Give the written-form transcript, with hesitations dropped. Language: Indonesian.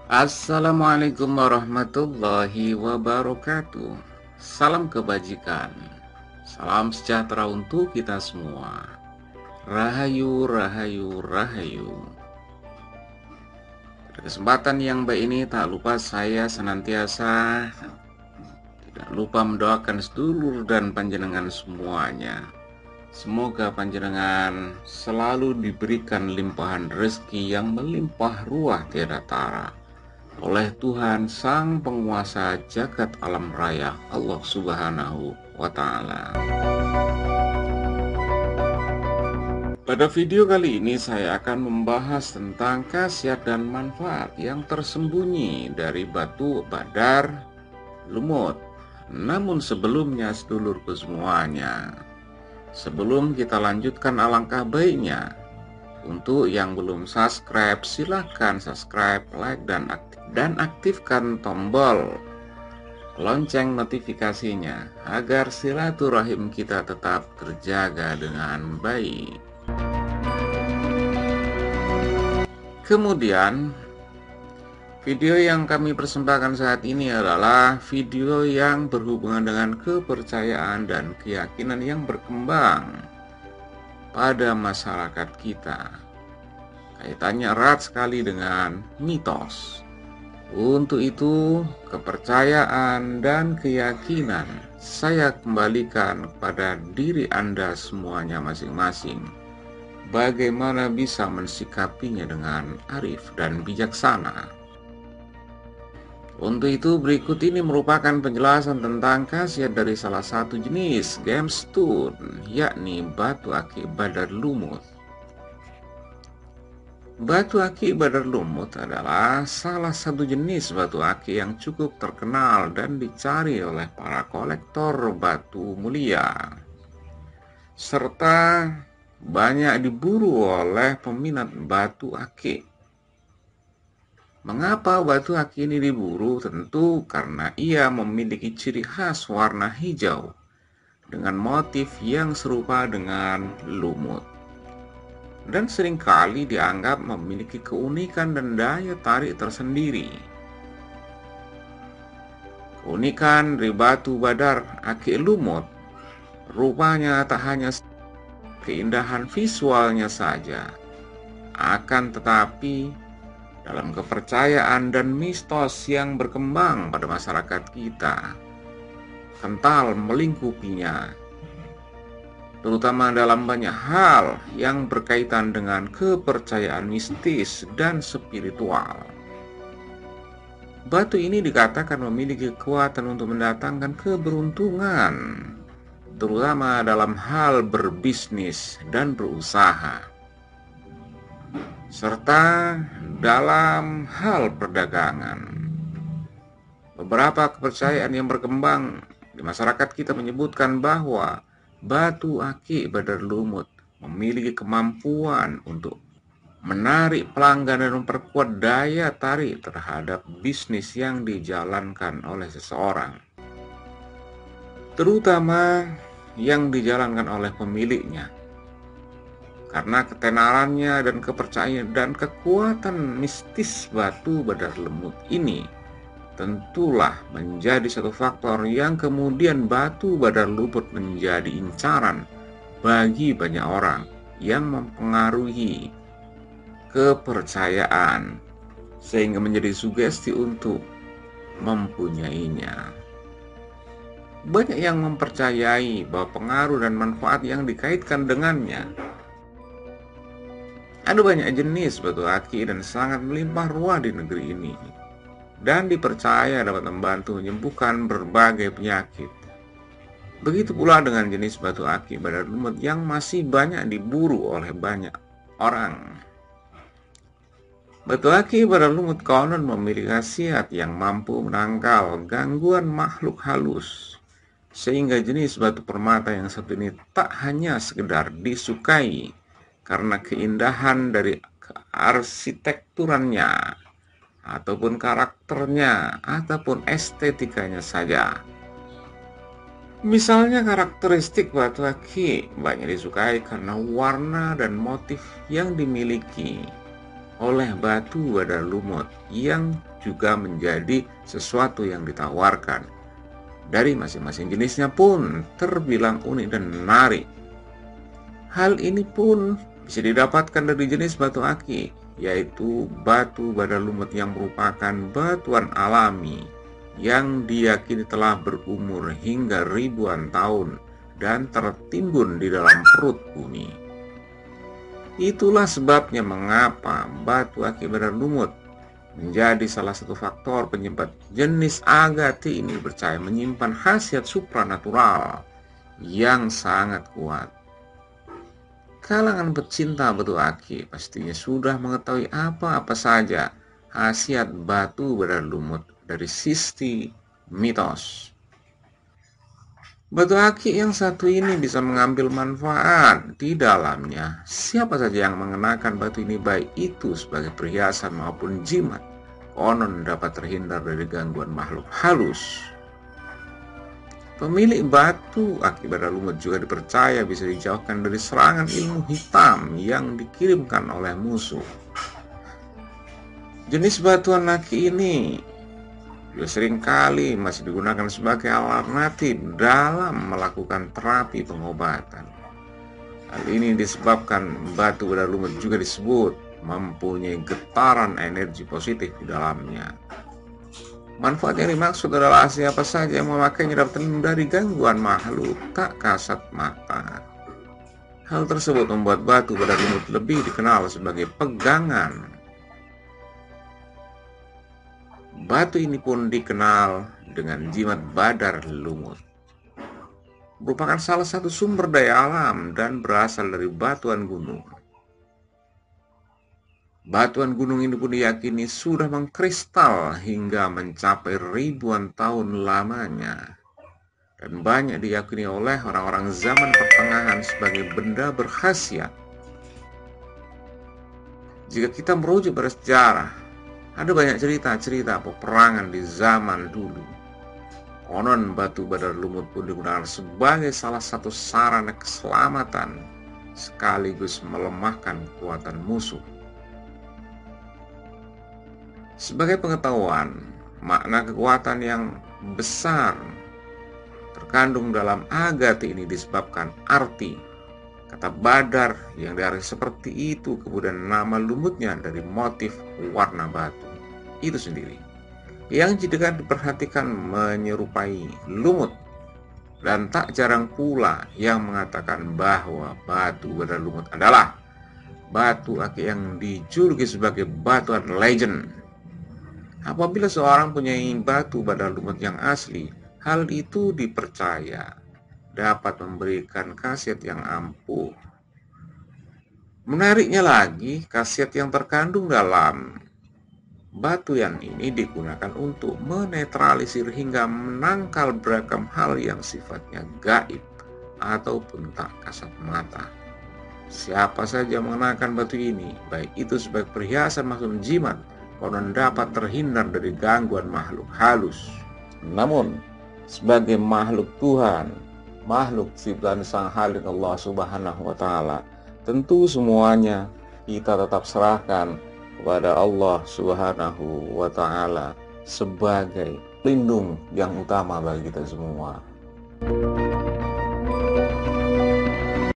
Assalamualaikum warahmatullahi wabarakatuh. Salam kebajikan. Salam sejahtera untuk kita semua. Rahayu, rahayu, rahayu. Pada kesempatan yang baik ini tak lupa saya senantiasa tidak lupa mendoakan sedulur dan panjenengan semuanya. Semoga panjenengan selalu diberikan limpahan rezeki yang melimpah ruah tiada tara oleh Tuhan Sang Penguasa Jagat Alam Raya, Allah Subhanahu wa Ta'ala. Pada video kali ini saya akan membahas tentang khasiat dan manfaat yang tersembunyi dari batu badar lumut. Namun sebelumnya sedulurku semuanya, sebelum kita lanjutkan, alangkah baiknya untuk yang belum subscribe, silahkan subscribe, like, dan aktifkan tombol lonceng notifikasinya agar silaturahim kita tetap terjaga dengan baik. Kemudian, video yang kami persembahkan saat ini adalah video yang berhubungan dengan kepercayaan dan keyakinan yang berkembang pada masyarakat kita. Kaitannya erat sekali dengan mitos. Untuk itu, kepercayaan dan keyakinan saya kembalikan kepada diri Anda semuanya masing-masing. Bagaimana bisa mensikapinya dengan arif dan bijaksana. Untuk itu, berikut ini merupakan penjelasan tentang khasiat dari salah satu jenis gemstone, yakni batu akik badar lumut. Batu akik badar lumut adalah salah satu jenis batu akik yang cukup terkenal dan dicari oleh para kolektor batu mulia, serta banyak diburu oleh peminat batu akik. Mengapa batu akik ini diburu? Tentu karena ia memiliki ciri khas warna hijau dengan motif yang serupa dengan lumut, dan seringkali dianggap memiliki keunikan dan daya tarik tersendiri. Keunikan dari batu badar akik lumut rupanya tak hanya keindahan visualnya saja, akan tetapi dalam kepercayaan dan mistos yang berkembang pada masyarakat kita kental melingkupinya, terutama dalam banyak hal yang berkaitan dengan kepercayaan mistis dan spiritual. Batu ini dikatakan memiliki kekuatan untuk mendatangkan keberuntungan, terutama dalam hal berbisnis dan berusaha, serta dalam hal perdagangan. Beberapa kepercayaan yang berkembang di masyarakat kita menyebutkan bahwa batu akik badar lumut memiliki kemampuan untuk menarik pelanggan dan memperkuat daya tarik terhadap bisnis yang dijalankan oleh seseorang, terutama yang dijalankan oleh pemiliknya. Karena ketenarannya dan kepercayaan dan kekuatan mistis batu badar lumut ini tentulah menjadi satu faktor yang kemudian batu badar lumut menjadi incaran bagi banyak orang yang mempengaruhi kepercayaan, sehingga menjadi sugesti untuk mempunyainya. Banyak yang mempercayai bahwa pengaruh dan manfaat yang dikaitkan dengannya. Ada banyak jenis batu akik dan sangat melimpah ruah di negeri ini, dan dipercaya dapat membantu menyembuhkan berbagai penyakit. Begitu pula dengan jenis batu akik badar lumut yang masih banyak diburu oleh banyak orang. Batu akik badar lumut konon memiliki khasiat yang mampu menangkal gangguan makhluk halus, sehingga jenis batu permata yang satu ini tak hanya sekedar disukai karena keindahan dari arsitekturannya, ataupun karakternya, ataupun estetikanya saja. Misalnya karakteristik batu akik banyak disukai karena warna dan motif yang dimiliki oleh batu badar lumut yang juga menjadi sesuatu yang ditawarkan. Dari masing-masing jenisnya pun terbilang unik dan menarik. Hal ini pun bisa didapatkan dari jenis batu aki, yaitu batu badar lumut yang merupakan batuan alami yang diyakini telah berumur hingga ribuan tahun dan tertimbun di dalam perut bumi. Itulah sebabnya mengapa batu aki badar lumut menjadi salah satu faktor penyebab jenis agati ini percaya menyimpan khasiat supranatural yang sangat kuat. Kalangan pecinta batu aki pastinya sudah mengetahui apa-apa saja khasiat batu badar lumut dari sisi mitos. Batu aki yang satu ini bisa mengambil manfaat di dalamnya. Siapa saja yang mengenakan batu ini, baik itu sebagai perhiasan maupun jimat, konon dapat terhindar dari gangguan makhluk halus. Pemilik batu aki badar lumut juga dipercaya bisa dijauhkan dari serangan ilmu hitam yang dikirimkan oleh musuh. Jenis batuan aki ini juga seringkali masih digunakan sebagai alternatif dalam melakukan terapi pengobatan. Hal ini disebabkan batu badar lumut juga disebut mempunyai getaran energi positif di dalamnya. Manfaat yang dimaksud adalah siapa saja yang memakainya dapat terlindung dari gangguan makhluk tak kasat mata. Hal tersebut membuat batu badar lumut lebih dikenal sebagai pegangan. Batu ini pun dikenal dengan jimat badar lumut. Merupakan salah satu sumber daya alam dan berasal dari batuan gunung. Batuan gunung ini pun diyakini sudah mengkristal hingga mencapai ribuan tahun lamanya. Dan banyak diyakini oleh orang-orang zaman pertengahan sebagai benda berkhasiat. Jika kita merujuk pada sejarah, ada banyak cerita-cerita peperangan di zaman dulu. Konon batu badar lumut pun digunakan sebagai salah satu sarana keselamatan sekaligus melemahkan kekuatan musuh. Sebagai pengetahuan, makna kekuatan yang besar terkandung dalam agati ini disebabkan arti kata badar yang diartikan seperti itu, kemudian nama lumutnya dari motif warna batu itu sendiri, yang jika diperhatikan menyerupai lumut. Dan tak jarang pula yang mengatakan bahwa batu badar lumut adalah batu aki yang dijuluki sebagai batuan legend. Apabila seorang punya batu badar lumut yang asli, hal itu dipercaya dapat memberikan khasiat yang ampuh. Menariknya lagi, khasiat yang terkandung dalam batuan ini digunakan untuk menetralisir hingga menangkal beragam hal yang sifatnya gaib ataupun tak kasat mata. Siapa saja mengenakan batu ini, baik itu sebagai perhiasan maupun jimat, konon dapat terhindar dari gangguan makhluk halus. Namun, sebagai makhluk Tuhan, makhluk ciptaan Sang Halik Allah Subhanahu wa Ta'ala, tentu semuanya kita tetap serahkan kepada Allah Subhanahu wa Ta'ala sebagai pelindung yang utama bagi kita semua.